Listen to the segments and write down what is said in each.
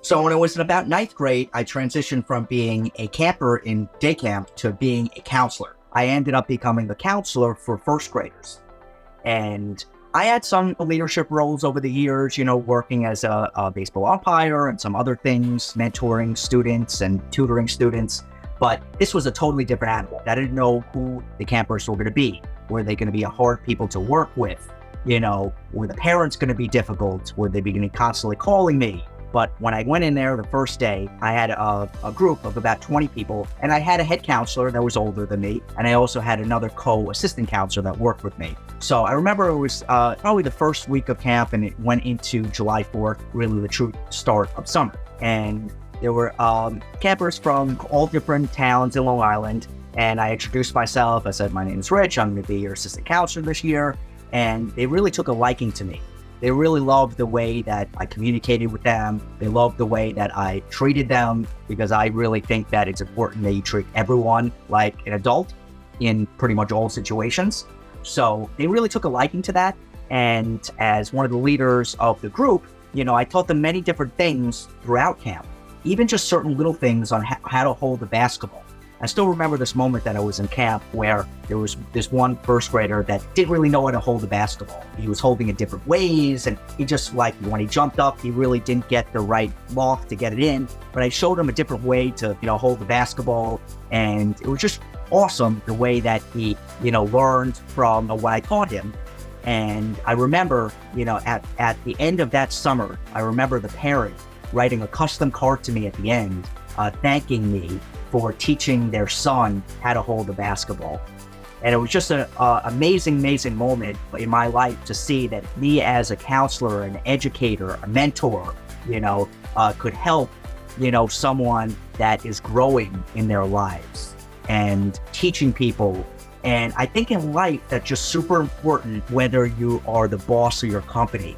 So when I was in about ninth grade, I transitioned from being a camper in day camp to being a counselor. I ended up becoming a counselor for first graders. And I had some leadership roles over the years, working as a baseball umpire and some other things, mentoring students and tutoring students. But this was a totally different animal. I didn't know who the campers were going to be. Were they going to be hard people to work with? Were the parents going to be difficult? Were they going to be constantly calling me? But when I went in there the first day, I had a group of about 20 people, and I had a head counselor that was older than me, and I also had another co-assistant counselor that worked with me. So I remember it was probably the first week of camp, and it went into July 4th, really the true start of summer. And there were campers from all different towns in Long Island, and I introduced myself. I said, my name is Rich, I'm going to be your assistant counselor this year, and they really took a liking to me. They really loved the way that I communicated with them. They loved the way that I treated them, because I really think that it's important that you treat everyone like an adult in pretty much all situations. So they really took a liking to that. And as one of the leaders of the group, I taught them many different things throughout camp, even just certain little things on how to hold the basketball. I still remember this moment that I was in camp where there was this one first grader that didn't really know how to hold the basketball. He was holding it different ways, and he just when he jumped up, he really didn't get the right loft to get it in. But I showed him a different way to, hold the basketball, and it was just awesome the way that he, learned from what I taught him. And I remember, at the end of that summer, I remember the parent writing a custom card to me at the end, thanking me for teaching their son how to hold the basketball. And it was just an amazing moment in my life to see that me as a counselor, an educator, a mentor, could help, someone that is growing in their lives and teaching people. And I think in life, that's just super important, whether you are the boss of your company,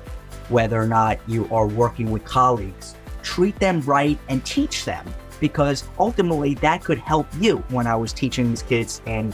whether or not you are working with colleagues, treat them right and teach them. Because ultimately that could help you. When I was teaching these kids in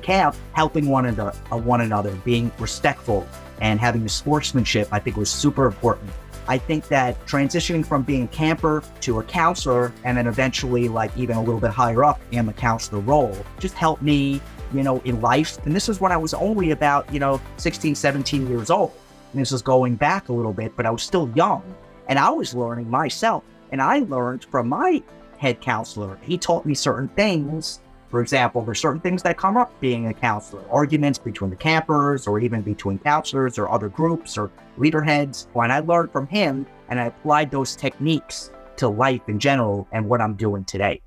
camp, helping one another, being respectful and having the sportsmanship, I think was super important. I think that transitioning from being a camper to a counselor, and then eventually even a little bit higher up in the counselor role, just helped me, in life. And this is when I was only about, 16, 17 years old. And this is going back a little bit, but I was still young and I was learning myself. And I learned from my head counselor. He taught me certain things. For example, there's certain things that come up being a counselor, arguments between the campers or even between counselors or other groups or leader heads. When I learned from him and I applied those techniques to life in general and what I'm doing today.